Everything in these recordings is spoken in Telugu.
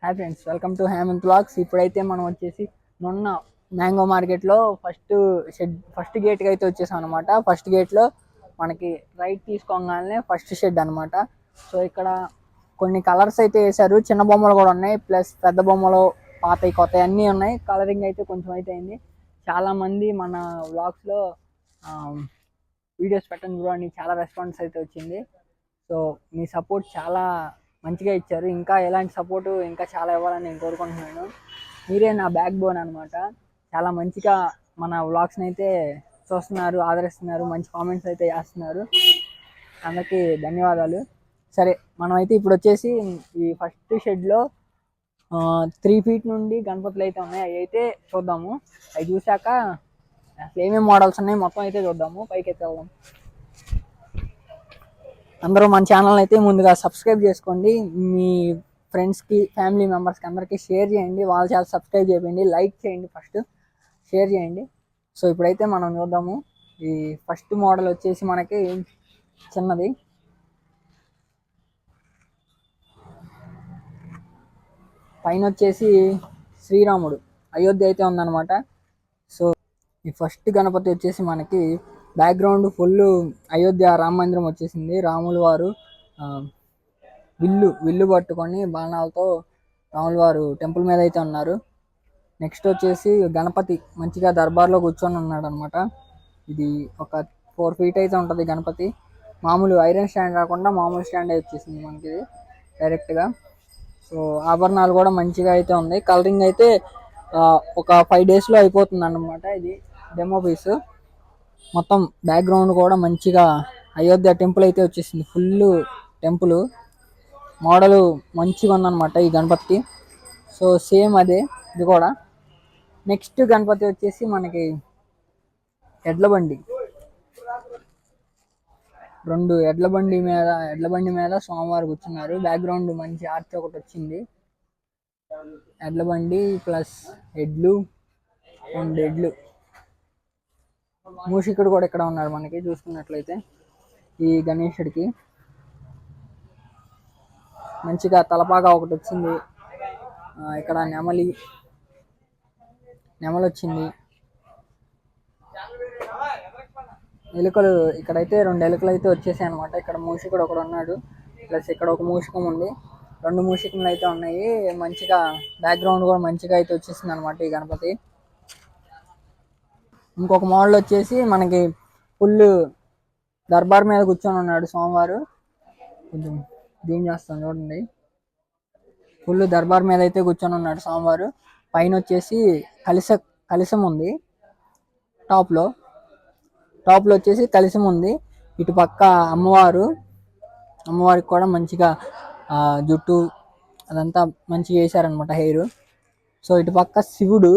Hi friends, welcome to Hemanth vlogs. ఇప్పుడైతే మనం వచ్చేసి మొన్న మ్యాంగో మార్కెట్లో ఫస్ట్ గేట్కి అయితే వచ్చేసాం అనమాట. ఫస్ట్ గేట్లో మనకి రైట్ తీసుకోగానే ఫస్ట్ షెడ్ అనమాట. సో ఇక్కడ కొన్ని కలర్స్ అయితే వేశారు, చిన్న బొమ్మలు కూడా ఉన్నాయి, ప్లస్ పెద్ద బొమ్మలు పాతవి కొత్తవి అన్నీ ఉన్నాయి. కలరింగ్ అయితే కొంచెం అయితే అయింది. చాలామంది మన వ్లాగ్స్లో వీడియోస్ పెట్టండి బ్రో అని చాలా రెస్పాన్స్ అయితే వచ్చింది. సో మీ సపోర్ట్ చాలా మంచిగా ఇచ్చారు. ఇంకా ఎలాంటి సపోర్టు ఇంకా చాలా ఇవ్వాలని నేను కోరుకుంటున్నాను. మీరే నా బ్యాక్ బోన్ అనమాట. చాలా మంచిగా మన వ్లాగ్స్ని అయితే చూస్తున్నారు, ఆదరిస్తున్నారు, మంచి కామెంట్స్ అయితే చేస్తున్నారు. అందరికీ ధన్యవాదాలు. సరే, మనం అయితే ఇప్పుడు వచ్చేసి ఈ ఫస్ట్ షెడ్లో 3 feet నుండి గణపతులు అయితే ఉన్నాయి. అవి అయితే చూద్దాము. అవి చూశాక అసలు ఏమేమి మోడల్స్ ఉన్నాయి మొత్తం అయితే చూద్దాము. పైకి అయితే వెళ్దాం. అందరూ మన ఛానల్ అయితే ముందుగా సబ్స్క్రైబ్ చేసుకోండి. మీ ఫ్రెండ్స్కి, ఫ్యామిలీ మెంబర్స్కి అందరికీ షేర్ చేయండి. వాళ్ళ ఛానల్ సబ్స్క్రైబ్ చేయండి, లైక్ చేయండి, ఫస్ట్ షేర్ చేయండి. సో ఇప్పుడైతే మనం చూద్దాము. ఈ ఫస్ట్ మోడల్ వచ్చేసి మనకి చిన్నది. పైన వచ్చేసి శ్రీరాముడు అయోధ్య అయితే ఉందన్నమాట. సో ఈ ఫస్ట్ గణపతి వచ్చేసి మనకి బ్యాక్గ్రౌండ్ ఫుల్ అయోధ్య రామ మందిరం వచ్చేసింది. రాములు వారు విల్లు పట్టుకొని బాణాలతో రాములు వారు టెంపుల్ మీద అయితే ఉన్నారు. నెక్స్ట్ వచ్చేసి గణపతి మంచిగా దర్బార్లో కూర్చొని ఉన్నాడు అనమాట. ఇది ఒక 4 feet అయితే ఉంటుంది గణపతి. మామూలు ఐరన్ స్టాండ్ రాకుండా మామూలు స్టాండ్ వచ్చేసింది మనకి డైరెక్ట్గా. సో ఆభరణాలు కూడా మంచిగా అయితే ఉంది. కలరింగ్ అయితే ఒక 5 daysలో అయిపోతుంది అన్నమాట. ఇది డెమో పీస్. మొత్తం బ్యాక్గ్రౌండ్ కూడా మంచిగా అయోధ్య టెంపుల్ అయితే వచ్చేసింది. ఫుల్ టెంపుల్ మోడల్ మంచిగా ఉందన్నమాట ఈ గణపతి. సో సేమ్ అదే ఇది కూడా. నెక్స్ట్ గణపతి వచ్చేసి మనకి ఎడ్ల బండి. 2 ఎడ్ల బండి మీద స్వామివారు కూర్చున్నారు. బ్యాక్గ్రౌండ్ మంచి ఆర్చ్ ఒకటి వచ్చింది. ఎడ్ల బండి ప్లస్ ఎడ్లు, 2 ఎడ్లు. మూషికుడు కూడా ఇక్కడ ఉన్నాడు మనకి చూసుకున్నట్లయితే. ఈ గణేశుడికి మంచిగా తలపాగా ఒకటి వచ్చింది. ఇక్కడ నెమలి వచ్చింది. ఎలుకలు ఇక్కడైతే 2 ఎలుకలు అయితే వచ్చేసాయి అనమాట. ఇక్కడ మూషికుడు ఒకడు ఉన్నాడు, ప్లస్ ఇక్కడ ఒక మూషికం ఉంది. 2 మూషికములు అయితే ఉన్నాయి. మంచిగా బ్యాక్గ్రౌండ్ కూడా మంచిగా అయితే వచ్చేసింది అనమాట ఈ గణపతి. ఇంకొక మోడల్ వచ్చేసి మనకి ఫుల్ దర్బార్ మీద కూర్చొని ఉన్నాడు స్వామివారు. కొంచెం జూమ్ చేస్తాను చూడండి. ఫుల్ దర్బార్ మీద అయితే కూర్చొని ఉన్నాడు స్వామివారు. పైన వచ్చేసి కలశం ఉంది. టాప్లో వచ్చేసి కలశం ఉంది. ఇటు పక్క అమ్మవారికి కూడా మంచిగా జుట్టు అదంతా మంచిగా వేశారనమాట, హెయిర్. సో ఇటు పక్క శివుడు,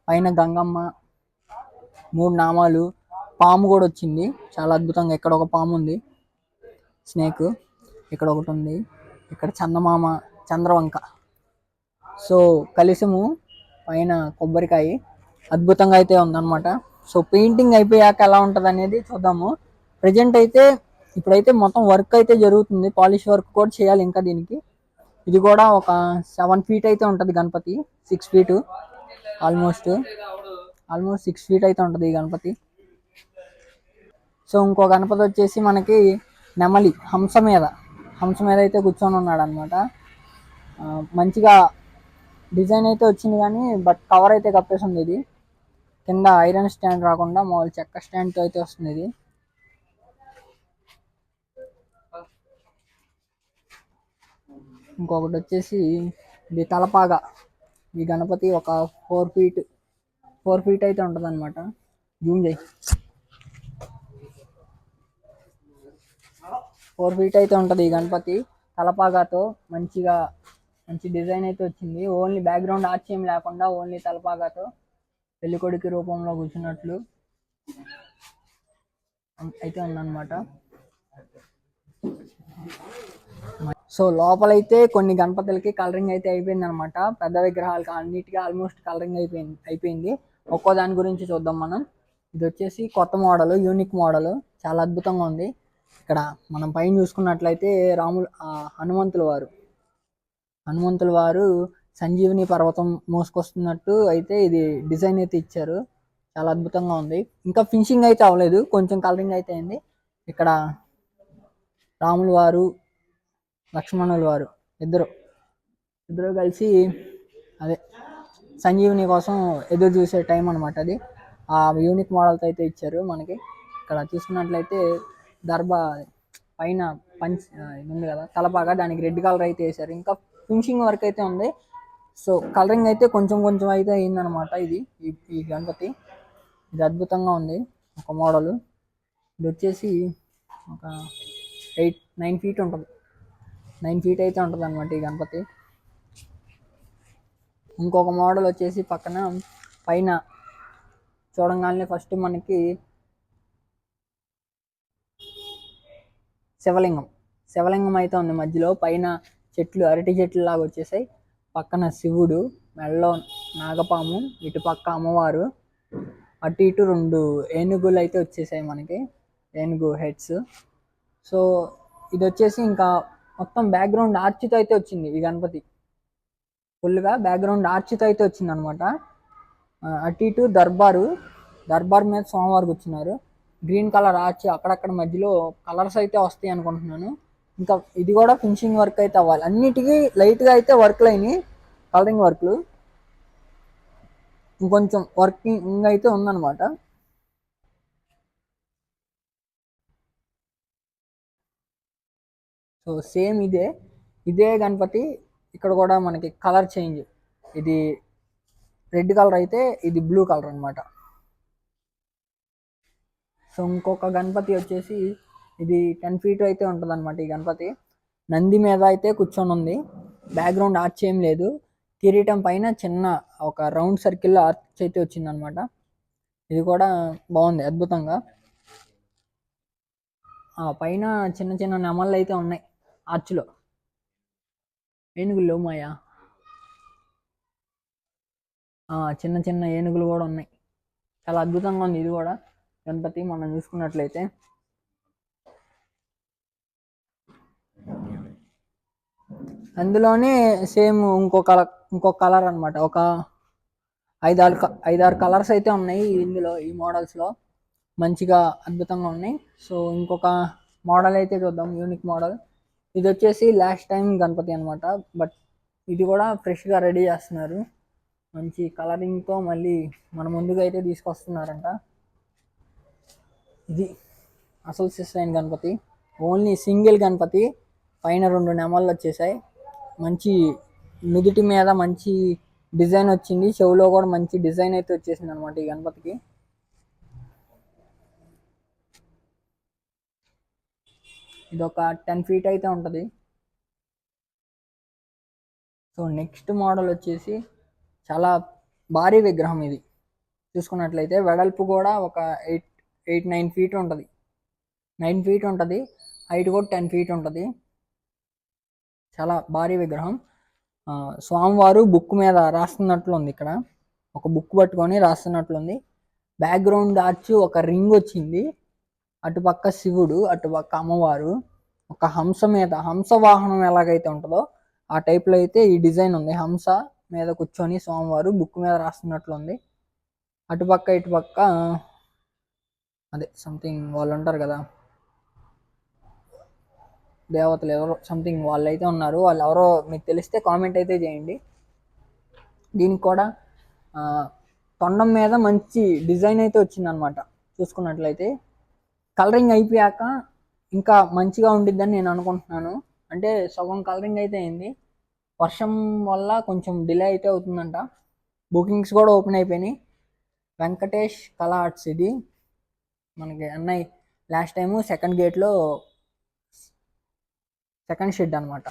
పైన గంగమ్మ, 3 నామాలు, పాము కూడా వచ్చింది చాలా అద్భుతంగా. ఇక్కడ ఒక పాము ఉంది, స్నేక్. ఇక్కడ ఒకటి ఉంది. ఇక్కడ చందమామ, చంద్రవంక. సో కలశము పైన కొబ్బరికాయ అద్భుతంగా అయితే ఉందన్నమాట. సో పెయింటింగ్ అయిపోయాక ఎలా ఉంటుంది అనేది చూద్దాము. ప్రజెంట్ అయితే ఇప్పుడైతే మొత్తం వర్క్ అయితే జరుగుతుంది. పాలిష్ వర్క్ కూడా చేయాలి ఇంకా దీనికి. ఇది కూడా ఒక 7 feet అయితే ఉంటుంది గణపతి. 6 feet ఆల్మోస్ట్ 6 feet అయితే ఉంటుంది ఈ గణపతి. సో ఇంకో గణపతి వచ్చేసి మనకి నెమలి హంస మీద అయితే కూర్చొని ఉన్నాడు అనమాట. మంచిగా డిజైన్ అయితే వచ్చింది కానీ బట్ కవర్ అయితే కప్పేసింది. ఇది కింద ఐరన్ స్టాండ్ రాకుండా మామూలు చెక్క స్టాండ్తో అయితే వస్తుంది ఇది. ఇంకొకటి వచ్చేసి ఇది తలపాగా. ఈ గణపతి ఒక 4 feet అయితే ఉంటుంది అనమాట. జూమ్ చేయి. 4 feet అయితే ఉంటుంది ఈ గణపతి. తలపాగాతో మంచి డిజైన్ అయితే వచ్చింది. ఓన్లీ బ్యాక్గ్రౌండ్ ఆర్చ్ ఏం లేకుండా ఓన్లీ తలపాగాతో పెళ్ళికొడుకు రూపంలో కూర్చున్నట్లు అయితే ఉందన్నమాట. సో లోపలైతే కొన్ని గణపతులకి కలరింగ్ అయితే అయిపోయింది అనమాట. పెద్ద విగ్రహాలకి అన్నిటికీ ఆల్మోస్ట్ కలరింగ్ అయిపోయింది. ఒక్కో దాని గురించి చూద్దాం మనం. ఇది వచ్చేసి కొత్త మోడల్, యూనిక్ మోడల్, చాలా అద్భుతంగా ఉంది. ఇక్కడ మనం పైన చూసుకున్నట్లయితే హనుమంతుల వారు హనుమంతుల వారు సంజీవిని పర్వతం మోసుకొస్తున్నట్టు అయితే ఇది డిజైన్ అయితే ఇచ్చారు. చాలా అద్భుతంగా ఉంది. ఇంకా ఫినిషింగ్ అయితే అవ్వలేదు, కొంచెం కలరింగ్ అయితే అయింది. ఇక్కడ రాముల వారు లక్ష్మణుల వారు ఇద్దరు ఇద్దరు కలిసి అదే సంజీవిని కోసం ఎదురు చూసే టైం అనమాట అది. ఆ యూనిక్ మోడల్తో అయితే ఇచ్చారు మనకి. ఇక్కడ చూసుకున్నట్లయితే దర్బా పైన పంచ్ ఇది ఉంది కదా తలపాగా, దానికి రెడ్ కలర్ అయితే వేసారు. ఇంకా ఫినిషింగ్ వర్క్ అయితే ఉంది. సో కలరింగ్ అయితే కొంచెం కొంచెం అయితే అయిందనమాట. ఇది ఈ గణపతి ఇది అద్భుతంగా ఉంది. ఒక మోడలు ఇది వచ్చేసి ఒక 9 ఫీట్ ఉంటుంది. 9 ఫీట్ అయితే ఉంటుంది అనమాట ఈ గణపతి. ఇంకొక మోడల్ వచ్చేసి పక్కన పైన చూడంగానే ఫస్ట్ మనకి శివలింగం అయితే ఉంది మధ్యలో. పైన చెట్లు, అరటి చెట్లు లాగా వచ్చేసాయి. పక్కన శివుడు, మెడలో నాగపాము, ఇటు పక్క అమ్మవారు, అటు ఇటు 2 ఏనుగులు అయితే వచ్చేసాయి మనకి, ఏనుగు హెడ్స్. సో ఇది వచ్చేసి ఇంకా మొత్తం బ్యాక్గ్రౌండ్ ఆర్చితో అయితే వచ్చింది ఈ గణపతి. ఫుల్గా బ్యాక్గ్రౌండ్ ఆర్చితో అయితే వచ్చింది అనమాట. అటు ఇటు దర్బార్ మీద స్వామివారు కూర్చున్నారు. గ్రీన్ కలర్ ఆర్చ్ అక్కడక్కడ మధ్యలో కలర్స్ అయితే వస్తాయి అనుకుంటున్నాను. ఇంకా ఇది కూడా ఫినిషింగ్ వర్క్ అయితే అవ్వాలి. అన్నిటికీ లైట్గా అయితే వర్క్లు అయినాయి, కలరింగ్ వర్క్లు. ఇంకొంచెం వర్కింగ్ అయితే ఉందన్నమాట. సో సేమ్ ఇదే గణపతి ఇక్కడ కూడా మనకి కలర్ చేంజ్. ఇది రెడ్ కలర్ అయితే ఇది బ్లూ కలర్ అనమాట. సో ఇంకొక గణపతి వచ్చేసి ఇది 10 ఫీట్ అయితే ఉంటుంది అనమాట. ఈ గణపతి నంది మీద అయితే కూర్చొని ఉంది. బ్యాక్గ్రౌండ్ ఆర్చ్ ఏం లేదు. కిరీటం పైన చిన్న ఒక రౌండ్ సర్కిల్లో ఆర్చ్ అయితే వచ్చింది అనమాట. ఇది కూడా బాగుంది అద్భుతంగా. పైన చిన్న చిన్న నెమళ్ళు అయితే ఉన్నాయి ఆర్చ్లో. ఏనుగులు మాయా చిన్న చిన్న ఏనుగులు కూడా ఉన్నాయి. చాలా అద్భుతంగా ఉంది ఇది కూడా గణపతి మనం చూసుకున్నట్లయితే. అందులోనే సేమ్ ఇంకో కలర్ అనమాట. ఒక 5-6 కలర్స్ అయితే ఉన్నాయి ఇందులో, ఈ మోడల్స్లో మంచిగా అద్భుతంగా ఉన్నాయి. సో ఇంకొక మోడల్ అయితే చూద్దాం, యూనిక్ మోడల్. ఇది వచ్చేసి లాస్ట్ టైం గణపతి అనమాట. బట్ ఇది కూడా ఫ్రెష్గా రెడీ చేస్తున్నారు, మంచి కలరింగ్తో మళ్ళీ మన ముందుగా అయితే తీసుకొస్తున్నారంట. ఇది అసలు సిస్టైన్ గణపతి, ఓన్లీ సింగిల్ గణపతి. పైన 2 నెమళ్ళు వచ్చేసాయి. మంచి నుదుటి మీద మంచి డిజైన్ వచ్చింది, చెవులో కూడా మంచి డిజైన్ అయితే వచ్చేసింది అనమాట ఈ గణపతికి. ఇది ఒక 10 ఫీట్ అయితే ఉంటుంది. సో నెక్స్ట్ మోడల్ వచ్చేసి చాలా భారీ విగ్రహం. ఇది చూసుకున్నట్లయితే వెడల్పు కూడా ఒక 8-9 ఫీట్ ఉంటుంది. 9 ఫీట్ ఉంటుంది. హైట్ కూడా 10 ఫీట్ ఉంటుంది. చాలా భారీ విగ్రహం. స్వామివారు బుక్ మీద రాస్తున్నట్లు ఉంది. ఇక్కడ ఒక బుక్ పట్టుకొని రాస్తున్నట్లుంది. బ్యాక్గ్రౌండ్ ఆర్చ్ ఒక రింగ్ వచ్చింది. అటుపక్క శివుడు, అటుపక్క అమ్మవారు, ఒక హంస మీద, హంస వాహనం ఎలాగైతే ఉంటుందో ఆ టైప్లో అయితే ఈ డిజైన్ ఉంది. హంస మీద కూర్చొని స్వామివారు బుక్ మీద రాస్తున్నట్లుంది. అటుపక్క ఇటుపక్క అదే సంథింగ్ వాళ్ళు ఉంటారు కదా దేవతలు, ఎవరో సంథింగ్ వాళ్ళు అయితే ఉన్నారు. వాళ్ళు ఎవరో మీకు తెలిస్తే కామెంట్ అయితే చేయండి. దీనికి కూడా తొండం మీద మంచి డిజైన్ అయితే వచ్చిందనమాట. చూసుకున్నట్లయితే కలరింగ్ అయిపోయాక ఇంకా మంచిగా ఉండిద్దని నేను అనుకుంటున్నాను. అంటే సగం కలరింగ్ అయితే అయింది, వర్షం వల్ల కొంచెం డిలే అయితే అవుతుందంట. బుకింగ్స్ కూడా ఓపెన్ అయిపోయినాయి. వెంకటేష్ కళా ఆర్ట్స్ ఇది మనకి అన్నయ్య లాస్ట్ టైము సెకండ్ గేట్లో సెకండ్ షెడ్ అనమాట.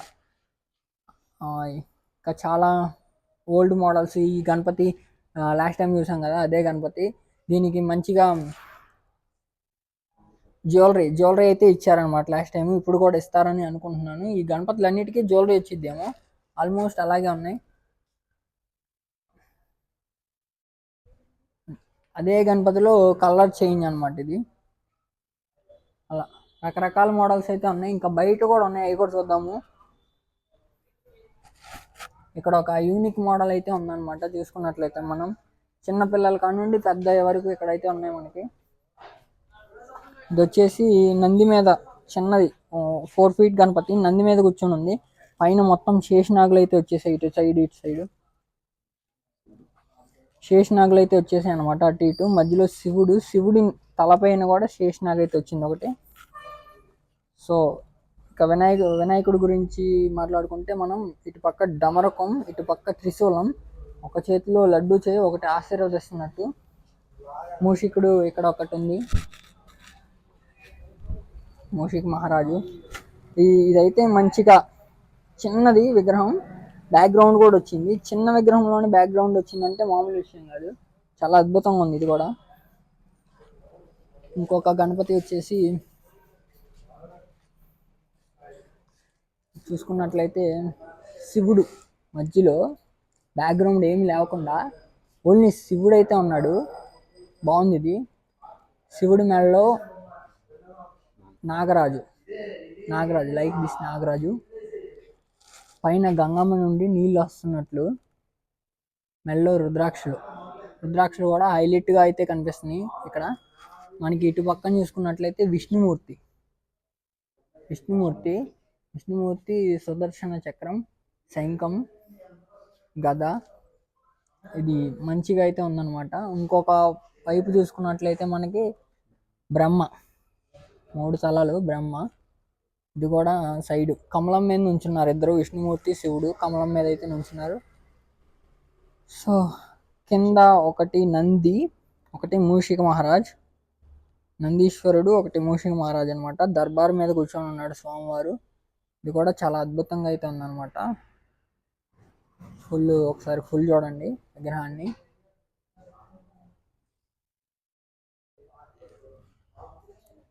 ఇంకా చాలా ఓల్డ్ మోడల్స్. ఈ గణపతి లాస్ట్ టైం చూసాం కదా అదే గణపతి. దీనికి మంచిగా జ్యువెలరీ అయితే ఇచ్చారనమాట లాస్ట్ టైం. ఇప్పుడు కూడా ఇస్తారని అనుకుంటున్నాను. ఈ గణపతులు అన్నిటికీ జ్యువెలరీ వచ్చిద్దేమో, ఆల్మోస్ట్ అలాగే ఉన్నాయి. అదే గణపతిలో కలర్ చేంజ్ అనమాట ఇది. అలా రకరకాల మోడల్స్ అయితే ఉన్నాయి. ఇంకా బయట కూడా ఉన్నాయి, అవి కూడా చూద్దాము. ఇక్కడ ఒక యూనిక్ మోడల్ అయితే ఉందన్నమాట. చూసుకున్నట్లయితే మనం చిన్నపిల్లల కానుండి పెద్ద వరకు ఇక్కడైతే ఉన్నాయి మనకి. ఇది వచ్చేసి నంది మీద చిన్నది 4 ఫీట్ గణపతి నంది మీద కూర్చొని ఉంది. పైన మొత్తం శేషనాగులు అయితే వచ్చేసాయి, ఇటు సైడ్ ఇటు సైడ్ శేషనాగులు అయితే వచ్చేసాయి అనమాట. అటు ఇటు మధ్యలో శివుడి తలపైన కూడా శేషనాగ అయితే వచ్చింది ఒకటి. సో ఇక వినాయకుడి గురించి మాట్లాడుకుంటే మనం ఇటు పక్క డమరకం, ఇటు పక్క త్రిశూలం, ఒక చేతిలో లడ్డు చేయి ఒకటి ఆశీర్వదిస్తున్నట్టు మూషికుడు ఇక్కడ ఒకటి ఉంది, మూషిక్ మహారాజు. ఇదైతే మంచిగా చిన్నది విగ్రహం, బ్యాక్గ్రౌండ్ కూడా వచ్చింది. చిన్న విగ్రహంలోనే బ్యాక్గ్రౌండ్ వచ్చిందంటే మామూలు విషయం కాదు, చాలా అద్భుతంగా ఉంది ఇది కూడా. ఇంకొక గణపతి వచ్చేసి చూసుకున్నట్లయితే శివుడు మధ్యలో బ్యాక్గ్రౌండ్ ఏమి లేకుండా ఓన్లీ శివుడు అయితే ఉన్నాడు. బాగుంది ఇది. శివుడి మెడలో నాగరాజు లైక్ దిస్ నాగరాజు. పైన గంగమ్మ నుండి నీళ్ళు వస్తున్నట్లు, మెడలో రుద్రాక్షలు కూడా హైలైట్గా అయితే కనిపిస్తున్నాయి ఇక్కడ మనకి. ఇటు పక్కన చూసుకున్నట్లయితే విష్ణుమూర్తి సుదర్శన చక్రం, శంఖం, గద, ఇది మంచిగా అయితే ఉందన్నమాట. ఇంకొక వైపు చూసుకున్నట్లయితే మనకి బ్రహ్మ, 3 తలలు బ్రహ్మ. ఇది కూడా సైడ్ కమలం మీద నుంచున్నారు ఇద్దరు, విష్ణుమూర్తి శివుడు కమలం మీద అయితే నుంచున్నారు. సో కింద ఒకటి నంది, ఒకటి మూషిక మహారాజ్, నందీశ్వరుడు, ఒకటి మూషిక మహారాజ్ అనమాట. దర్బార్ మీద కూర్చొని ఉన్నాడు స్వామివారు. ఇది కూడా చాలా అద్భుతంగా అయితే ఉందన్నమాట. ఒకసారి ఫుల్ చూడండి విగ్రహాన్ని.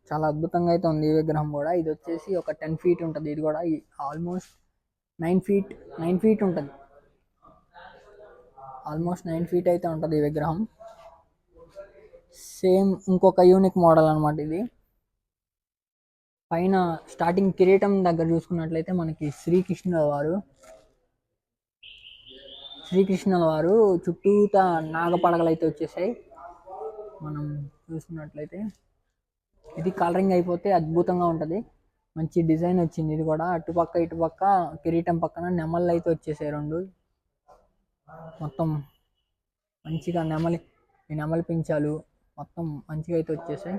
చాలా అద్భుతంగా అయితే ఉంది ఈ విగ్రహం కూడా. ఇది వచ్చేసి ఒక 10 ఫీట్ ఉంటుంది. ఇది కూడా ఆల్మోస్ట్ 9 ఫీట్ ఉంటుంది. ఆల్మోస్ట్ 9 ఫీట్ అయితే ఉంటుంది ఈ విగ్రహం. సేమ్ ఇంకొక యూనిక్ మోడల్ అనమాట ఇది. పైన స్టార్టింగ్ కిరీటం దగ్గర చూసుకున్నట్లయితే మనకి శ్రీకృష్ణుల వారు చుట్టూతా నాగపడగలు అయితే వచ్చేసాయి. మనం చూసుకున్నట్లయితే ఇది కలరింగ్ అయిపోతే అద్భుతంగా ఉంటుంది, మంచి డిజైన్ వచ్చింది. ఇది కూడా అటుపక్క ఇటుపక్క కిరీటం పక్కన నెమళ్ళు అయితే వచ్చేసాయి 2. మొత్తం మంచిగా నెమలి పించాలు మొత్తం మంచిగా అయితే వచ్చేసాయి.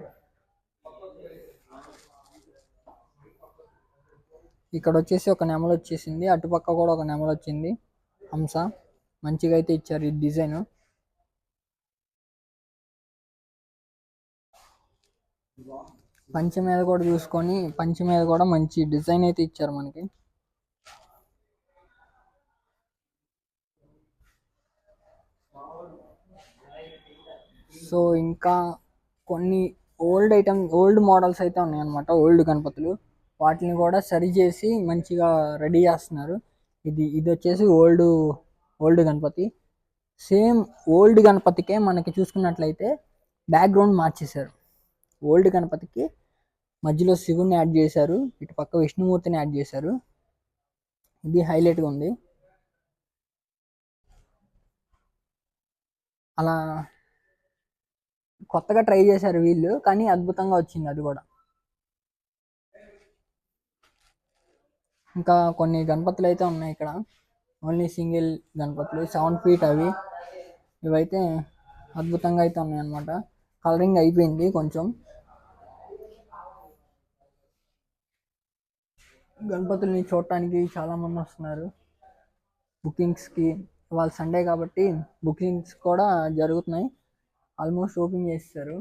ఇక్కడ వచ్చేసి ఒక నెమలి వచ్చేసింది, అటుపక్క కూడా ఒక నెమలి వచ్చింది, హంస. మంచిగా అయితే ఇచ్చారు ఈ డిజైన్. పంచ మీద కూడా చూసుకొని, పంచ మీద కూడా మంచి డిజైన్ అయితే ఇచ్చారు మనకి. సో ఇంకా కొన్ని ఓల్డ్ మోడల్స్ అయితే ఉన్నాయన్నమాట, ఓల్డ్ గణపతులు. వాటిని కూడా సరి చేసి మంచిగా రెడీ చేస్తున్నారు. ఇది వచ్చేసి ఓల్డ్ గణపతి. సేమ్ ఓల్డ్ గణపతికే మనకి చూసుకున్నట్లయితే బ్యాక్గ్రౌండ్ మార్చేశారు. ఓల్డ్ గణపతికి మధ్యలో శివుని యాడ్ చేశారు, ఇటు పక్క విష్ణుమూర్తిని యాడ్ చేశారు. ఇది హైలైట్గా ఉంది. అలా కొత్తగా ట్రై చేశారు వీళ్ళు, కానీ అద్భుతంగా వచ్చింది అది కూడా. ఇంకా కొన్ని గణపతులు అయితే ఉన్నాయి ఇక్కడ, ఓన్లీ సింగిల్ గణపతులు 7 ఫీట్ అవి. ఇవైతే అద్భుతంగా అయితే ఉన్నాయి అన్నమాట. కలరింగ్ అయిపోయింది కొంచెం. గణపతుల్ని చూడటానికి చాలామంది వస్తున్నారు బుకింగ్స్కి. ఇవాళ సండే కాబట్టి బుకింగ్స్ కూడా జరుగుతున్నాయి, ఆల్మోస్ట్ ఓపెన్ చేస్తారు.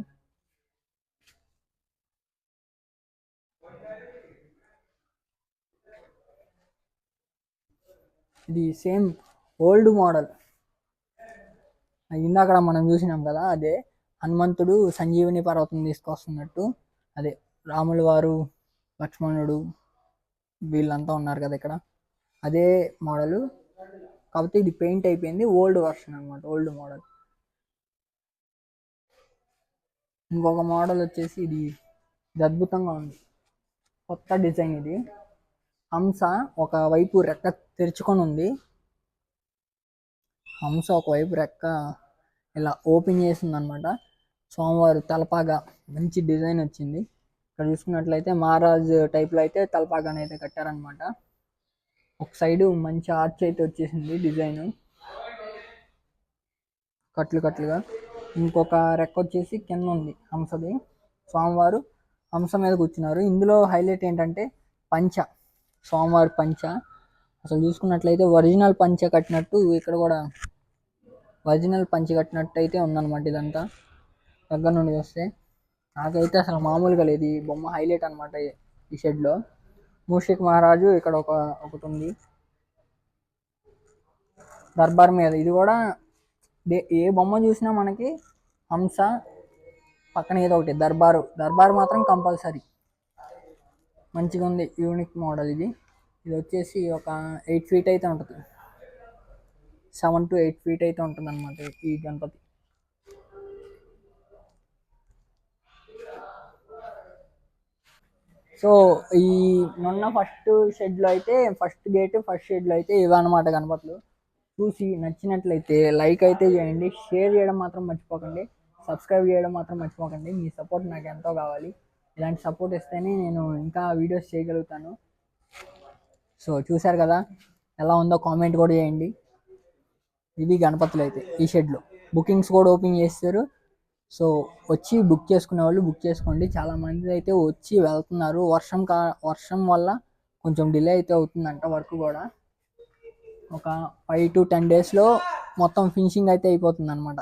ఇది సేమ్ ఓల్డ్ మోడల్, ఇందాక మనం చూసినాం కదా, అదే హనుమంతుడు సంజీవని పర్వతం తీసుకొస్తున్నట్టు. అదే రాముల వారు, లక్ష్మణుడు వీళ్ళంతా ఉన్నారు కదా ఇక్కడ, అదే మోడలు. కాకపోతే ఇది పెయింట్ అయిపోయింది, ఓల్డ్ వర్షన్ అనమాట, ఓల్డ్ మోడల్. ఇంకొక మోడల్ వచ్చేసి ఇది అద్భుతంగా ఉంది, కొత్త డిజైన్ ఇది. హంస ఒక వైపు రెక్క తెరుచుకొని ఉంది, హంస ఒకవైపు రెక్క ఇలా ఓపెన్ చేసింది అనమాట. స్వామివారు తలపాగా మంచి డిజైన్ వచ్చింది. ఇక్కడ చూసుకున్నట్లయితే మహారాజ్ టైప్లో అయితే తలపాగాని అయితే కట్టారనమాట. ఒక సైడు మంచి ఆర్చ్ అయితే వచ్చేసింది డిజైన్ కట్లు కట్లుగా. ఇంకొక రెక్క వచ్చేసి కింద ఉంది హంసది. స్వామివారు హంస మీద కూర్చున్నారు. ఇందులో హైలైట్ ఏంటంటే పంచ, స్వామివారి పంచ అసలు చూసుకున్నట్లయితే ఒరిజినల్ పంచ కట్టినట్టు ఇక్కడ కూడా ఒరిజినల్ పంచ కట్టినట్టు అయితే ఉందన్నమాట. ఇదంతా దగ్గర నుండి వస్తే నాకైతే అసలు మామూలుగా లేదు. ఈ బొమ్మ హైలైట్ అనమాట ఈ షెడ్లో. మూషిక్ మహారాజు ఇక్కడ ఒకటి ఉంది దర్బార్ మీద. ఇది కూడా ఏ బొమ్మ చూసినా మనకి హంస పక్కన ఏదో ఒకటి దర్బారు మాత్రం కంపల్సరీ. మంచిగా ఉంది, యూనిక్ మోడల్ ఇది. ఇది వచ్చేసి ఒక 8 feet అయితే ఉంటుంది, 7 to 8 feet అయితే ఉంటుంది అనమాట ఈ గణపతి. సో ఈ మొన్న ఫస్ట్ షెడ్లో అయితే ఫస్ట్ షెడ్లో అయితే ఇవన్నమాట గణపతులు. చూసి నచ్చినట్లయితే లైక్ అయితే చేయండి, షేర్ చేయడం మాత్రం మర్చిపోకండి, సబ్స్క్రైబ్ చేయడం మాత్రం మర్చిపోకండి. మీ సపోర్ట్ నాకు ఎంతో కావాలి. ఇలాంటి సపోర్ట్ ఇస్తేనే నేను ఇంకా వీడియోస్ చేయగలుగుతాను. సో చూశారు కదా ఎలా ఉందో కామెంట్ కూడా చేయండి. ఇవి గణపతులు అయితే ఈ షెడ్లో. బుకింగ్స్ కూడా ఓపెన్ చేస్తారు. సో వచ్చి బుక్ చేసుకునే వాళ్ళు బుక్ చేసుకోండి. చాలామంది అయితే వచ్చి వెళ్తున్నారు. వర్షం వల్ల కొంచెం డిలే అయితే అవుతుందంట వర్క్ కూడా. ఒక 5 to 10 daysలో మొత్తం ఫినిషింగ్ అయితే అయిపోతుంది అనమాట.